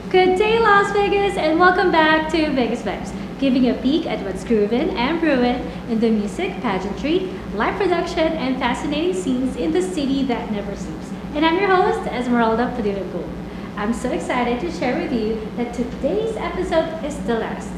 Good day, Las Vegas, and welcome back to VegasVibes, giving a peek at what's groovin' and brewin' in the music, pageantry, live production, and fascinating scenes in the city that never sleeps. And I'm your host, Esmeralda Padilla-Gould. I'm so excited to share with you that today's episode is the last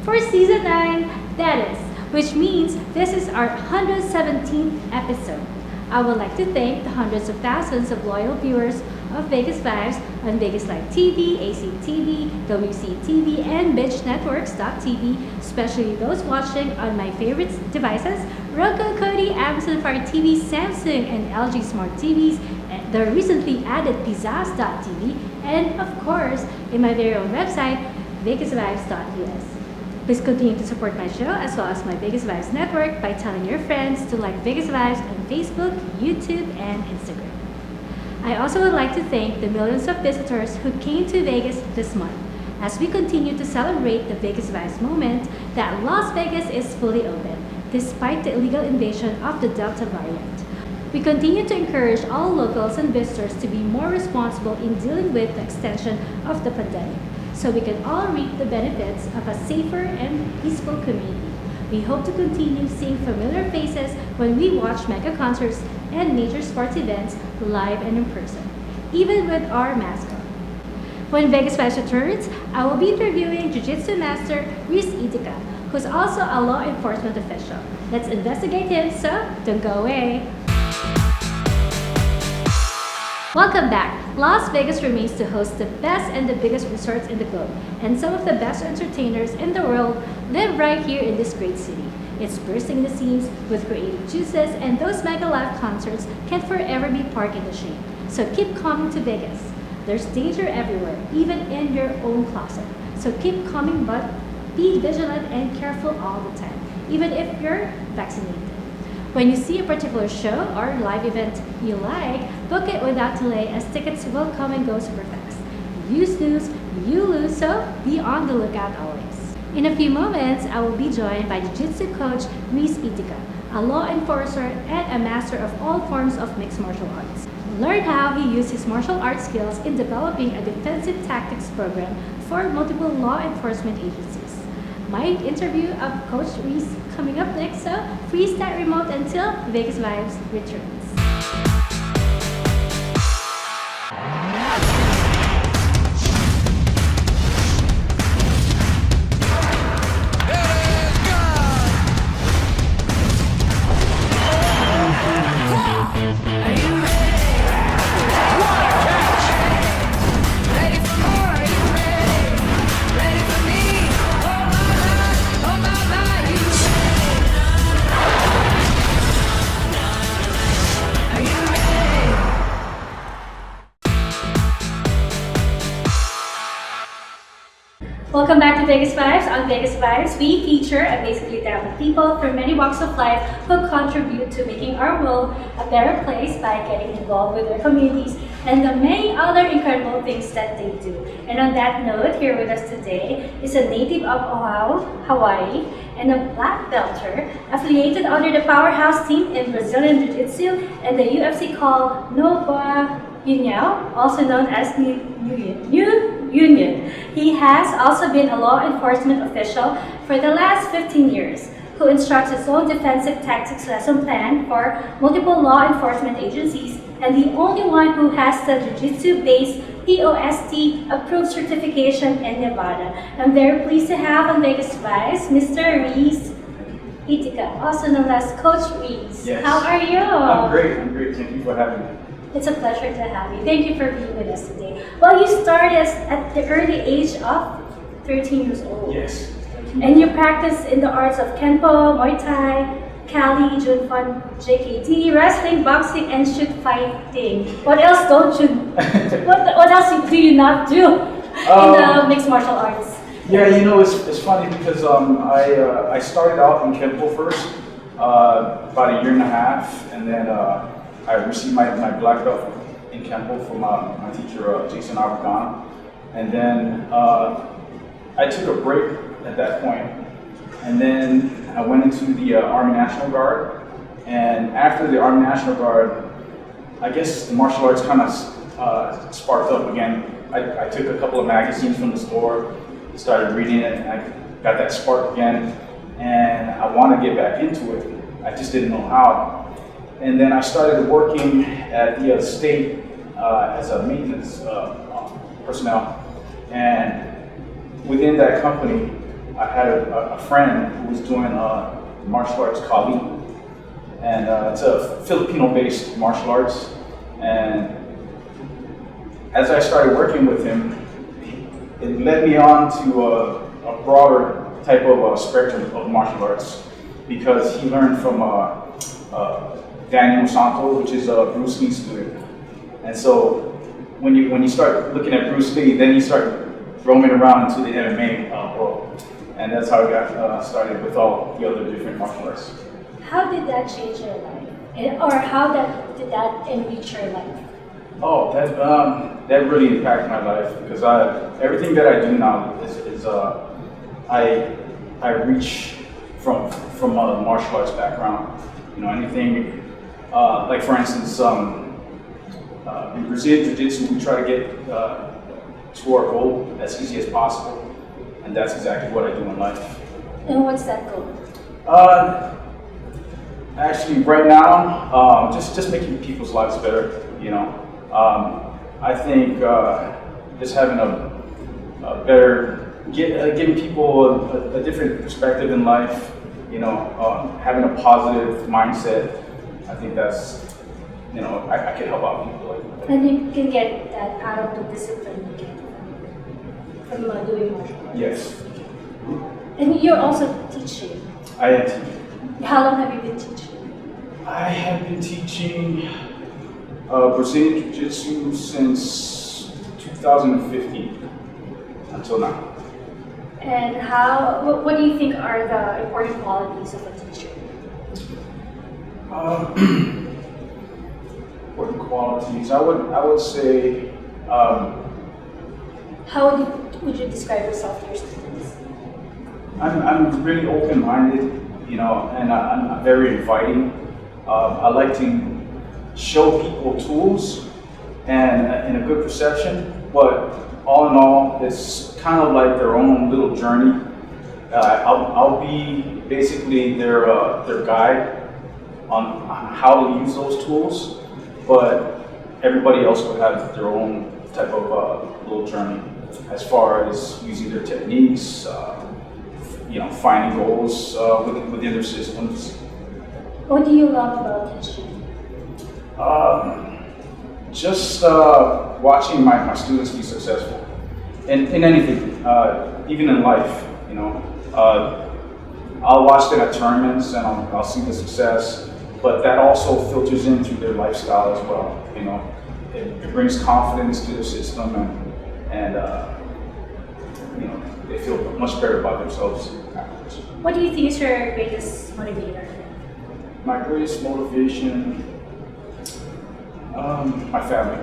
for Season 9, that is, which means this is our 117th episode. I would like to thank the hundreds of thousands of loyal viewers of VegasVibes on Vegas Live TV, ACTV, WCTV, and BitchNetworks.tv, especially those watching on my favorite devices, Roku, Kodi, Amazon Fire TV, Samsung, and LG Smart TVs, the recently added Pizzazz.tv, and of course, in my very own website, VegasVibes.us. Please continue to support my show as well as my Vegas Vibes network by telling your friends to like Vegas Vibes on Facebook, YouTube, and Instagram. I also would like to thank the millions of visitors who came to Vegas this month as we continue to celebrate the Vegas Vibes moment that Las Vegas is fully open despite the illegal invasion of the Delta variant. We continue to encourage all locals and visitors to be more responsible in dealing with the extension of the pandemic, so we can all reap the benefits of a safer and peaceful community. We hope to continue seeing familiar faces when we watch mega concerts and major sports events live and in person, even with our mask on. When Vegas Vibes returns, I will be interviewing Jiu Jitsu Master Reese Idica, who's also a law enforcement official. Let's investigate him, so don't go away. Welcome back! Las Vegas remains to host the best and the biggest resorts in the globe, and some of the best entertainers in the world live right here in this great city. It's bursting the seams with creative juices, and those mega live concerts can forever be parked in the shade. So keep coming to Vegas. There's danger everywhere, even in your own closet. So keep coming, but be vigilant and careful all the time, even if you're vaccinated. When you see a particular show or live event you like, book it without delay as tickets will come and go super fast. You snooze, you lose, so be on the lookout always. In a few moments, I will be joined by Jiu-Jitsu coach Reese Idica, a law enforcer and a master of all forms of mixed martial arts. Learn how he used his martial arts skills in developing a defensive tactics program for multiple law enforcement agencies. My interview of Coach Reese coming up next, so freeze that remote until Vegas Vibes returns. Welcome back to Vegas Vibes. On Vegas Vibes, we feature amazingly talented people from many walks of life who contribute to making our world a better place by getting involved with their communities and the many other incredible things that they do. And on that note, here with us today is a native of Oahu, Hawaii, and a black belter affiliated under the powerhouse team in Brazilian Jiu Jitsu and the UFC called Nova União, also known as New Union. He has also been a law enforcement official for the last 15 years, who instructs his own defensive tactics lesson plan for multiple law enforcement agencies, and the only one who has the Jiu-Jitsu-based POST approved certification in Nevada. I'm very pleased to have on Vegas Vibes Mr. Reese Idica, also known as Coach Reese. Yes. How are you? I'm great. Thank you for having me. It's a pleasure to have you. Thank you for being with us today. Well, you started at the early age of 13 years old. Yes. And you practice in the arts of Kenpo, Muay Thai, Kali, Jun Fan JKD, wrestling, boxing, and shootfighting. What else don't you? what else do you not do in the mixed martial arts? Yeah, you know, it's funny because I started out in Kenpo first, about a year and a half, and then I received my black belt in Kenpo from my teacher, Jason Aragana. And then I took a break at that point, and then I went into the Army National Guard. And after the Army National Guard, I guess the martial arts kind of sparked up again. I took a couple of magazines from the store, started reading it, and I got that spark again, and I want to get back into it. I just didn't know how. And then I started working at the state as a maintenance personnel, and within that company, I had a friend who was doing martial arts Kali, and it's a Filipino-based martial arts. And as I started working with him, it led me on to a broader type of spectrum of martial arts, because he learned from Daniel Santos, which is a Bruce Lee student. And so when you start looking at Bruce Lee, then you start roaming around into the MMA world. And that's how I got started with all the other different martial arts. How did that change your life? Or how did that enrich your life? Oh, that really impacted my life, because everything that I do now is I reach from a martial arts background. You know, anything like, for instance, in Brazilian Jiu Jitsu, we try to get to our goal as easy as possible, and that's exactly what I do in life. And what's that goal? Actually, right now, just making people's lives better. You know, I think just having a better, giving people a different perspective in life. You know, having a positive mindset. I think that's, you know, I can help out people like that. And you can get that out of the discipline you get from doing martial arts. Yes. And you're also teaching. I am teaching. How long have you been teaching? I have been teaching Brazilian Jiu Jitsu since 2015 until now. And what do you think are the important qualities of a teacher? Important qualities, I would say. How would you describe yourself to your students? I'm really open-minded, you know, and I'm very inviting. I like to show people tools and a good perception, but all in all, it's kind of like their own little journey. I'll be basically their guide on how to use those tools, but everybody else will have their own type of little journey as far as using their techniques, you know, finding goals within their systems. What do you love about teaching? Just watching my students be successful in anything, even in life. You know, I'll watch them at tournaments and I'll see the success, but that also filters in through their lifestyle as well. You know, it brings confidence to their system, and you know, they feel much better about themselves afterwards. What do you think is your greatest motivator? My greatest motivation, my family.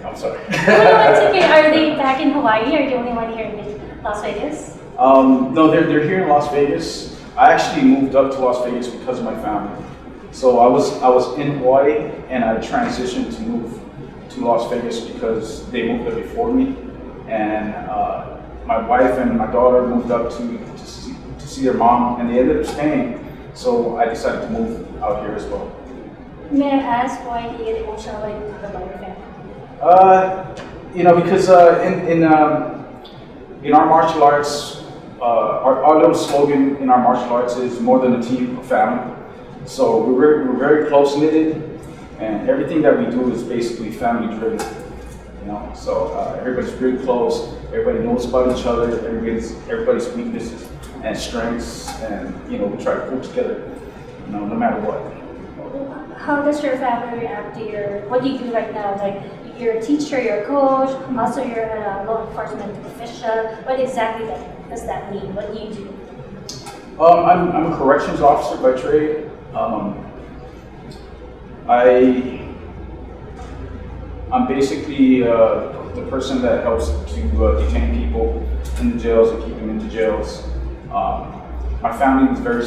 I'm sorry. No, it's okay. Are they back in Hawaii? Are you the only one here in Las Vegas? No, they're here in Las Vegas. I actually moved up to Las Vegas because of my family. So I was in Hawaii and I transitioned to move to Las Vegas because they moved there before me, and my wife and my daughter moved up to see their mom, and they ended up staying. So I decided to move out here as well. May I ask why do you get emotional when you talk about your family? You know, because in our martial arts, our little slogan in our martial arts is more than a team, a family. So we're very close knitted, and everything that we do is basically family driven. You know, so everybody's really close. Everybody knows about each other. Everybody's weaknesses and strengths, and you know, we try to pull together. You know, no matter what. How does your family react to what do you do right now? Like, you're a teacher, you're a coach, also you're a law enforcement official. What exactly does that mean? What do you do? I'm a corrections officer by trade. I'm basically the person that helps to detain people in the jails and keep them in the jails. My my family was very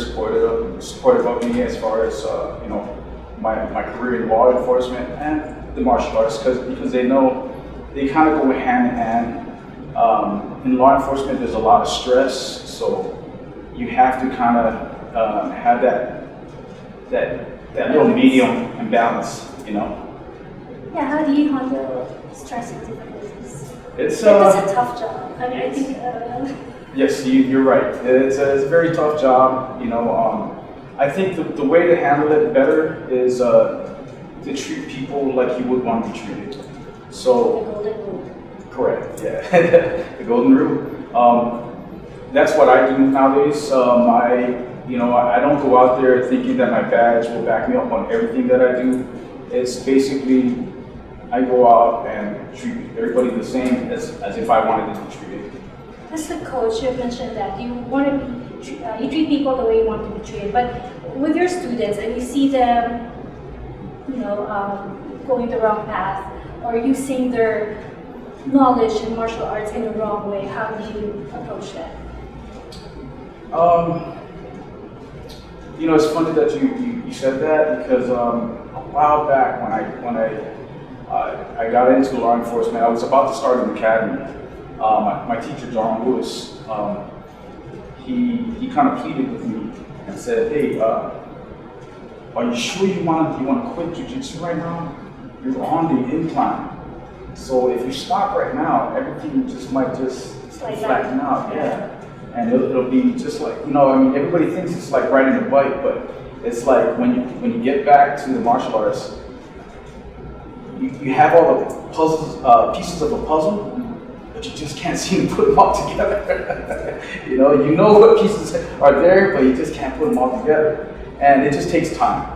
supportive of me as far as my career in law enforcement and the martial arts, because they know they kind of go hand in hand. In law enforcement, there's a lot of stress, so you have to kind of have that little medium and balance, Yeah, how do you handle stress and difficulties? It's a tough job. I mean, I think. Yes, you're right. It's a very tough job. I think the way to handle it better is to treat people like you would want to be treated. So. The golden rule. Correct. Yeah, the golden rule. That's what I do nowadays. I don't go out there thinking that my badge will back me up on everything that I do. It's basically I go out and treat everybody the same as if I wanted to be treated. As a coach, you mentioned that you want to be, you treat people the way you want to be treated. But with your students, and you see them, going the wrong path or using their knowledge in martial arts in the wrong way, how do you approach that? It's funny that you said that, because a while back when I got into law enforcement, I was about to start an academy. My teacher, John Lewis, he kind of pleaded with me and said, "Hey, are you sure you want to quit jiu-jitsu right now? You're on the incline. So if you stop right now, everything might flatten out." Yeah. And it'll be just like, everybody thinks it's like riding a bike, but it's like when you get back to the martial arts, you have all the puzzles, pieces of a puzzle, but you just can't seem to put them all together. You know what pieces are there, but you just can't put them all together. And it just takes time,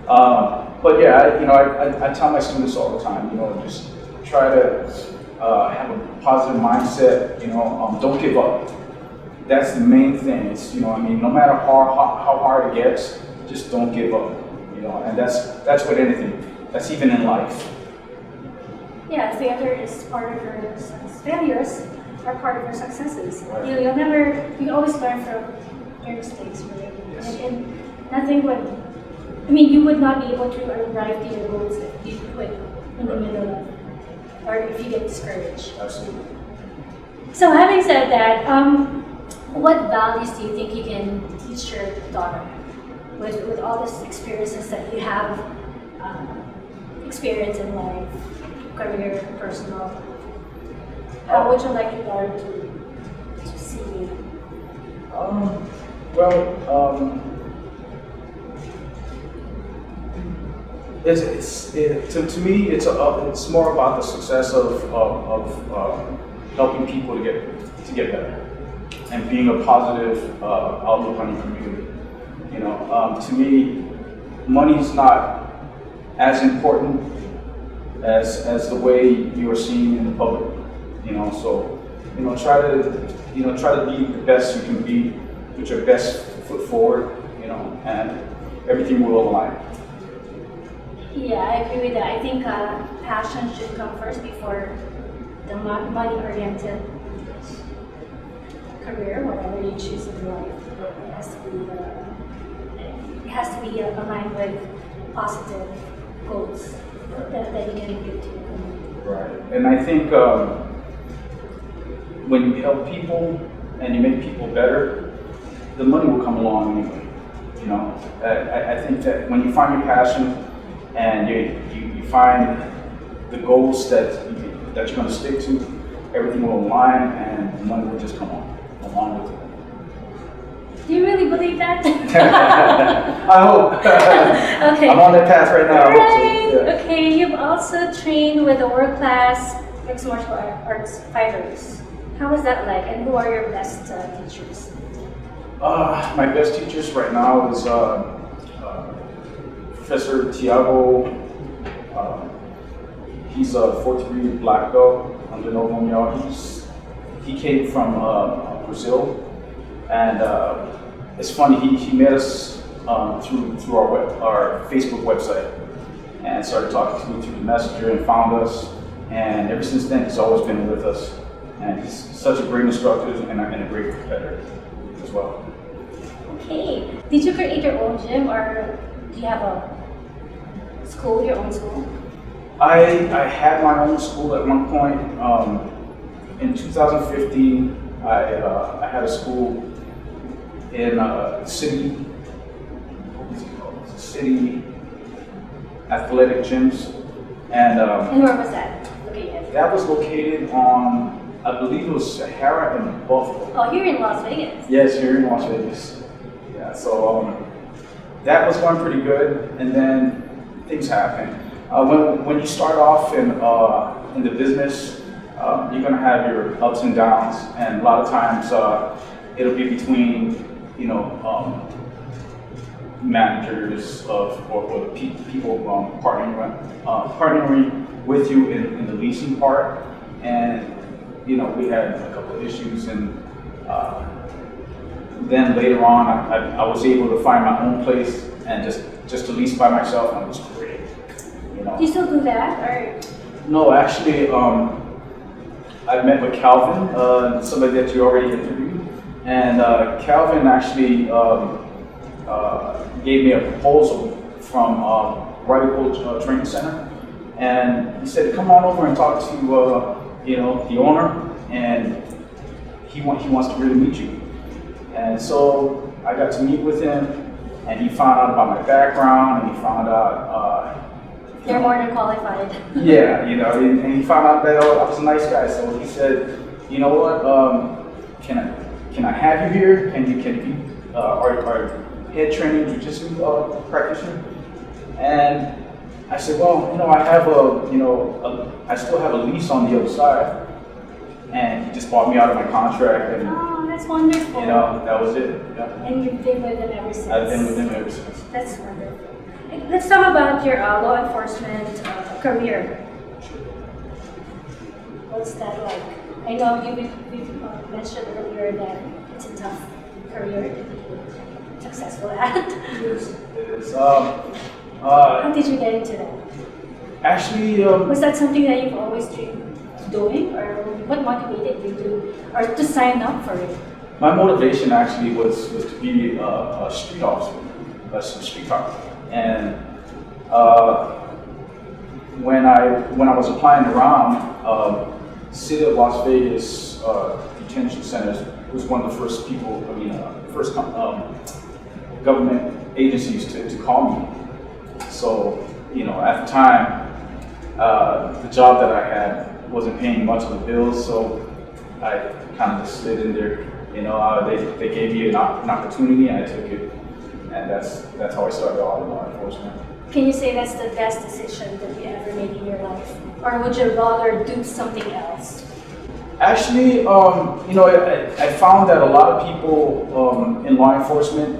But yeah, I tell my students all the time, just try to have a positive mindset, don't give up. That's the main thing. It's, no matter how hard it gets, just don't give up, and that's with anything. That's even in life. Yeah, failure is part of your success. Failures are part of your successes. Right. You always learn from your mistakes, right? Yes. And nothing would, you would not be able to arrive to your goals if you quit in the middle of, or if you get discouraged. Absolutely. So having said that, what values do you think you can teach your daughter with all these experiences that you have experienced in life, career, personal? How would you like your daughter to see you? To me, it's more about the success of helping people to get better and being a positive outlook on your community. To me, money's not as important as the way you are seen in the public. So try to be the best you can be, put your best foot forward, and everything will align. Yeah, I agree with that. I think passion should come first before the money-oriented career, whatever you choose in life. It has to be aligned with positive goals that you can give to your community. Right, and I think when you help people and you make people better, the money will come along anyway. I think that when you find your passion and you find the goals that you're going to stick to, everything will align and the money will just come along with it. Do you really believe that? I hope. Okay. I'm on that path right now. Right. So, yeah. Okay, you've also trained with the world-class mixed martial arts fighters. How was that like, and who are your best teachers? My best teachers right now is Professor Tiago. He's a 4th-degree black belt under Novo Miyagi. He came from Brazil, and it's funny. He met us through our Facebook website, and started talking to me through the messenger and found us. And ever since then, he's always been with us. And he's such a great instructor and a great competitor as well. Okay. Did you create your own gym or do you have a school, your own school? I had my own school at one point. In 2015, I had a school in city athletic gyms, and where was that located? that was located on, I believe it was Sahara and Buffalo. Oh, here in Las Vegas. Yes, here in Las Vegas. Yeah, so that was going pretty good, and then things happen. When you start off in the business, you're gonna have your ups and downs, and a lot of times it'll be between managers or people partnering with you in the leasing part, and we had a couple of issues, and then later on I was able to find my own place and just to lease by myself, and it was great. Do you still do that, or? No, actually, I met with Calvin, somebody that you already interviewed, and Calvin actually gave me a proposal from Radical Training Center, and he said, "Come on over and talk to the owner, and he wants to really meet you." And so I got to meet with him, and he found out about my background, and he found out. You're more than qualified. Yeah, and he found out that I was a nice guy, so he said, "You know what? Can I have you here? Can you our head training jiu-jitsu practitioner?" And I said, "Well, I have I still have a lease on the other side," and he just bought me out of my contract, and oh, that's wonderful. that was it. Yeah. And you've been with him ever since. I've been with him ever since. That's wonderful. Let's talk about your law enforcement career. What's that like? I know you mentioned earlier that it's a tough career to be successful at. It is. How did you get into that? Actually, was that something that you've always dreamed of doing, or what motivated you to sign up for it? My motivation actually was to be a street officer, a street cop. And when I was applying around, City of Las Vegas detention centers was one of the first first government agencies to call me. So at the time, the job that I had wasn't paying much of the bills, so I kind of just slid in there. They gave me an opportunity, and I took it. And that's how I started out in law enforcement. Can you say that's the best decision that you ever made in your life? Or would you rather do something else? Actually, I found that a lot of people in law enforcement,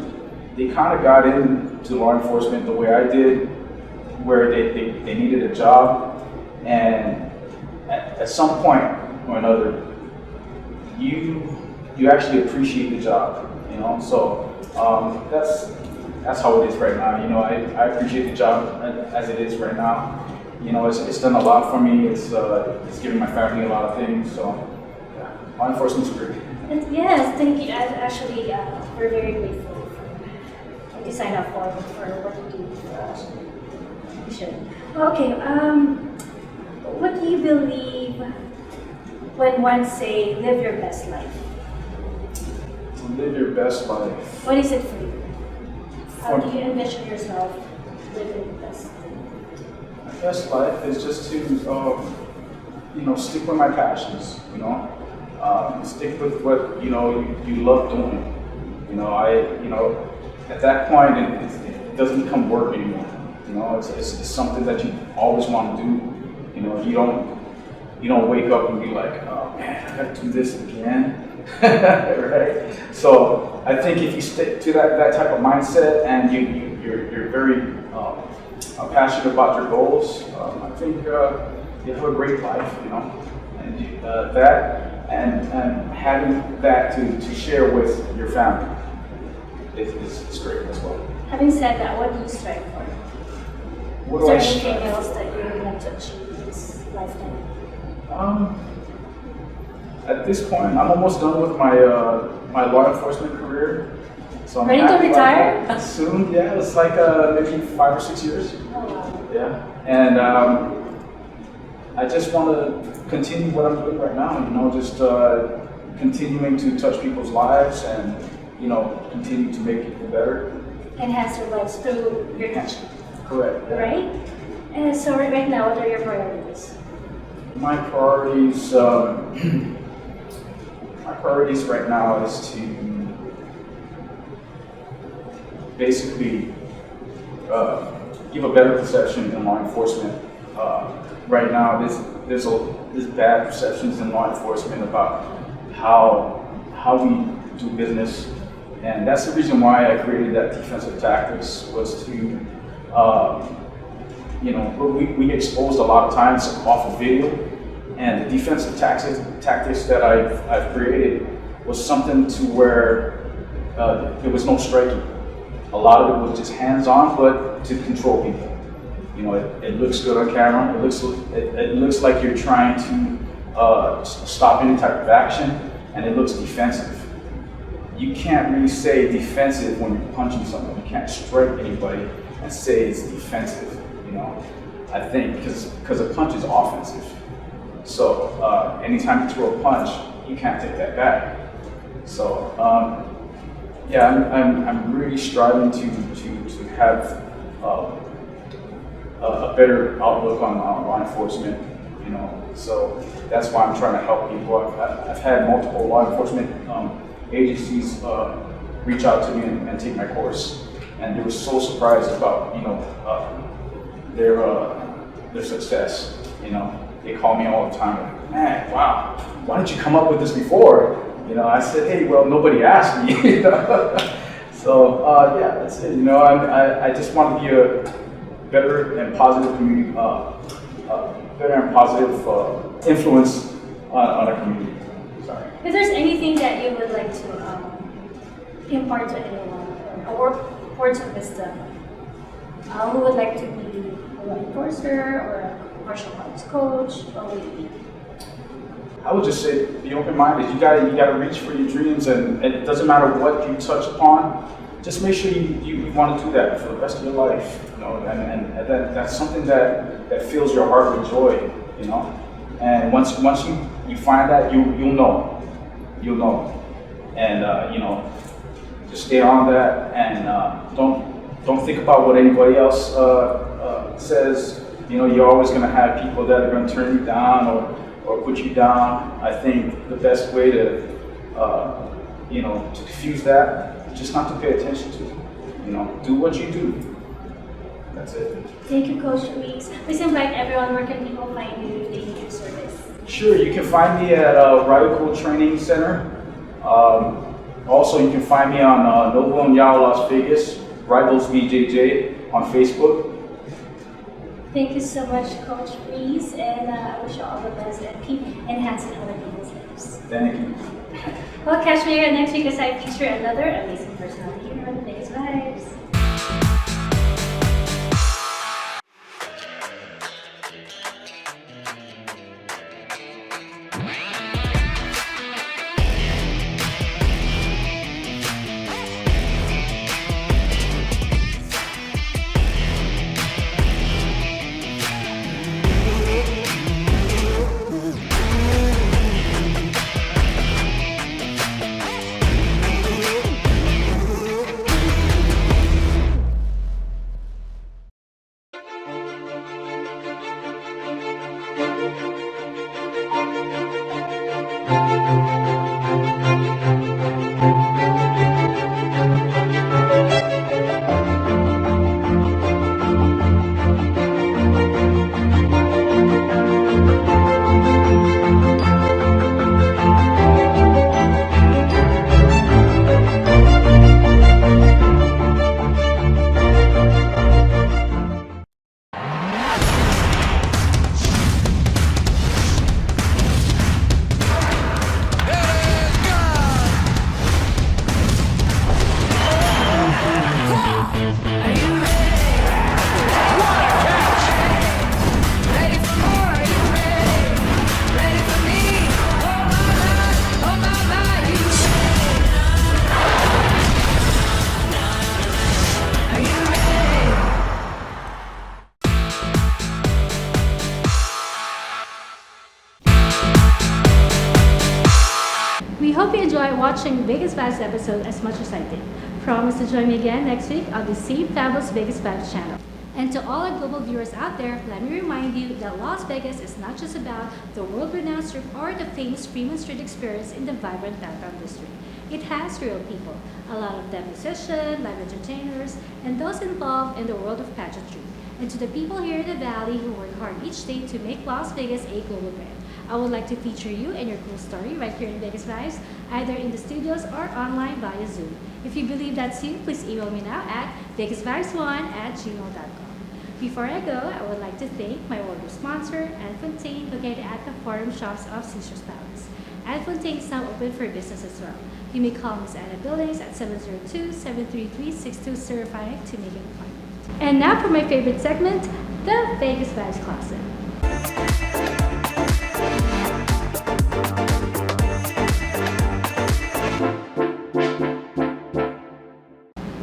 they kind of got into law enforcement the way I did, where they needed a job, and at some point or another, you actually appreciate the job, So that's how it is right now. I appreciate the job as it is right now. It's done a lot for me. It's given my family a lot of things. So yeah, law enforcement's great. Yes, thank you. Actually, we're very grateful for what you signed up for what you do for us. You should. Okay. What do you believe when one say live your best life? To live your best life. What is it for you? How do you envision yourself living your best life? My best life is just to, stick with my passions. Stick with what you love doing. At that point, it doesn't become work anymore. It's something that you always want to do. You don't wake up and be like, oh man, I gotta do this again. Right? So I think if you stick to that type of mindset, and you're very passionate about your goals, I think you have a great life, and and having that to share with your family is great as well. Having said that, what do you strive for? What is do I there anything strive else for? that you would like to achieve in this lifetime? At this point, I'm almost done with my law enforcement career. So I'm ready to retire? Soon, yeah. It's like maybe 5 or 6 years. Oh, wow. Yeah, and I just want to continue what I'm doing right now. You know, just continuing to touch people's lives and continue to make people better. Enhance their lives through your teaching. Correct. Yeah. Right? And so right now, what are your priorities? My priorities, right now is to basically give a better perception in law enforcement. Right now, there's bad perceptions in law enforcement about how we do business, and that's the reason why I created that defensive tactics, was to we exposed a lot of times off of video, and the defensive tactics that I've created was something to where there was no striking. A lot of it was just hands-on, but to control people. You know, it looks good on camera. It looks like you're trying to stop any type of action, and it looks defensive. You can't really say defensive when you're punching someone. You can't strike anybody and say it's defensive. You know, I think because a punch is offensive. So anytime you throw a punch, you can't take that back. So yeah, I'm really striving to have a better outlook on law enforcement. You know, so that's why I'm trying to help people. I've had multiple law enforcement agencies reach out to me and take my course, and they were so surprised about their success. You know, they call me all the time, like, man, wow, why didn't you come up with this before? You know, I said, hey, well, nobody asked me. So yeah, that's it. You know, I just want to be a better and positive community, better and positive influence on a community. Sorry. If there's anything that you would like to impart to anyone, or words of wisdom, who would like to be a law enforcer or a martial arts coach, what would it be? I would just say, be open-minded. You gotta reach for your dreams, and it doesn't matter what you touch upon. Just make sure you want to do that for the rest of your life. You know, and that's something that fills your heart with joy. You know, and once you find that, you'll know, and just stay on that, and don't think about what anybody else says. You know, you're always going to have people that are going to turn you down or put you down. I think the best way to diffuse that is just not to pay attention to it. You know, do what you do. That's it. Thank you, Coach Reese. Please invite everyone. Where can people find you if they need your service? Sure, you can find me at Radical Training Center. Also, you can find me on Novo and Yao, Las Vegas, Rivals BJJ on Facebook. Thank you so much, Coach Reese, and I wish you all the best and keep enhancing other people's lives. Thank you. Well, catch me here next week as I feature another amazing personality here on Vegas Vibes. enjoy watching Vegas Vibes episode as much as I did. Promise to join me again next week on the same fabulous Vegas Vibes channel. And to all our global viewers out there, let me remind you that Las Vegas is not just about the world-renowned strip or the famous Fremont Street experience in the vibrant downtown district. It has real people, a lot of them musicians, live entertainers, and those involved in the world of pageantry. And to the people here in the Valley who work hard each day to make Las Vegas a global brand, I would like to feature you and your cool story right here in Vegas Vibes, either in the studios or online via Zoom. If you believe that's you, please email me now at vegasvibes1@gmail.com. Before I go, I would like to thank my wonderful sponsor, Anne Fontaine, located at the Forum Shops of Caesar's Palace. Anne Fontaine is now open for business as well. You may call Ms. Anna Billings at 702-733-6205 to make an appointment. And now for my favorite segment, the Vegas Vibes Closet.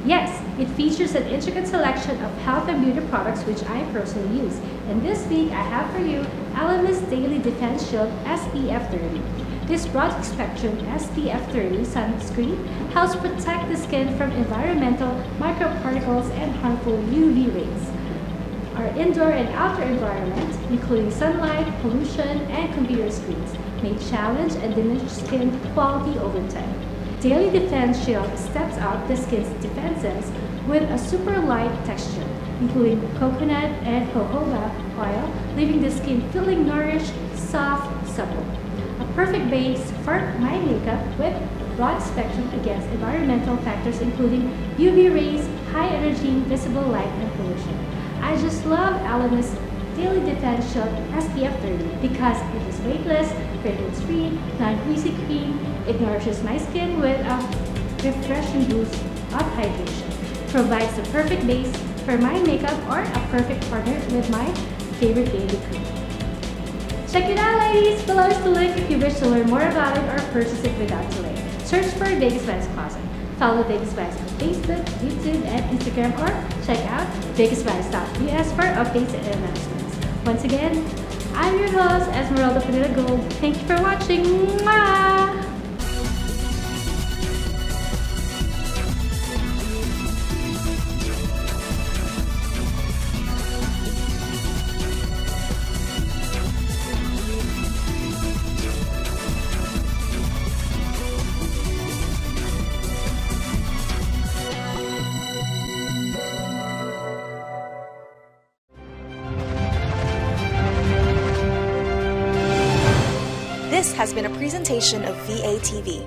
Yes, it features an intricate selection of health and beauty products which I personally use. And this week I have for you Elemis Daily Defense Shield SPF 30. This broad spectrum SPF 30 sunscreen helps protect the skin from environmental microparticles and harmful UV rays. Our indoor and outdoor environment, including sunlight, pollution, and computer screens, may challenge and diminish skin quality over time. Daily Defense Shield steps up the skin's defenses with a super light texture, including coconut and jojoba oil, leaving the skin feeling nourished, soft, supple. A perfect base for my makeup with broad spectrum against environmental factors including UV rays, high energy, visible light, and pollution. I just love Elemis Daily Defense Shield SPF 30 because it is weightless, fragrance-free, non-greasy cream. It nourishes my skin with a refreshing boost of hydration. Provides the perfect base for my makeup or a perfect partner with my favorite baby cream. Check it out, ladies! Below is the link if you wish to learn more about it or purchase it without delay. Search for Vegas Vibes Closet. Follow Vegas Vibes on Facebook, YouTube, and Instagram, or check out VegasVibes.us for updates and announcements. Once again, I'm your host, Esmeralda Padilla-Gould. Thank you for watching. Mwah! This has been a presentation of VATV.